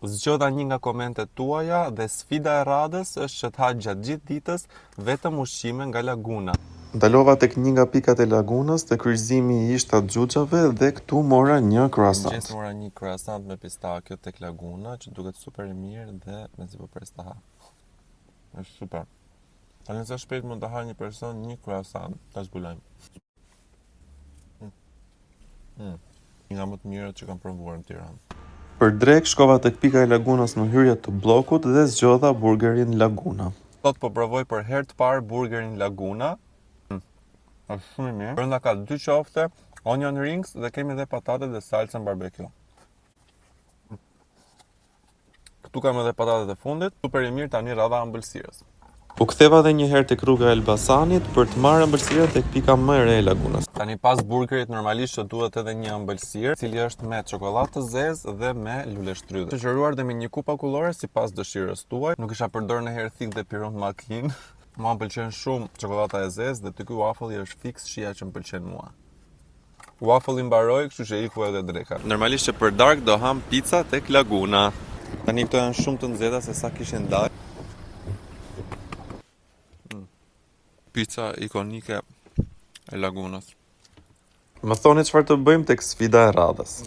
Zgjodha një nga komentet tuaja dhe sfida e radhës është që të ha gjatë gjithë ditës vetëm ushqime nga laguna. Dalova tek një nga pikat e lagunës te kryqëzimi i ishta xhuxhave dhe këtu mora një croissant. Mora një croissant me pistakjo tek laguna që duket super i mirë dhe mezi po pres ta ha. Është super. Tani sa shpejt mund të ha një person një croissant, ta zbulojmë. Një nga më të mirët që kam provuar në Tiranë. Për drek shkova tek pika e lagunës në hyrje të bllokut dhe zgjodha burgerin Laguna. Sot po provoj për herë të parë burgerin Laguna. Është shumë i mirë. Brenda ka 2 qofte, onion rings dhe kemi edhe patate dhe salsa barbecue. Këtu kam edhe patatet e fundit, super i mirë tani radha ëmbëlsirës. U ktheva edhe një herë tek rruga e Elbasanit për të marrë ëmbëlsirën tek pika më e re e lagunës. Tani pas burgerit normalisht duhet edhe një ëmbëlsirë, cili është me çokoladë të zezë dhe me lule shtrydhe. Të zgjeruar dhe me një kupa akullore sipas dëshirës tuaj. Nuk isha përdorur ndonjëherë thik dhe piron makinë. Mua më pëlqen shumë çokolada e zezë dhe ky waffle është fiks shija që më pëlqen mua. Waffle i mbaroi, kështu që iku edhe dreka. Normalisht që për darkë do ham pica tek Laguna. Tani këto janë shumë të nxehta se sa kishin dalë. Pizza ikonike e lagunës. Më thoni çfarë të bëjmë tek sfida e radhës.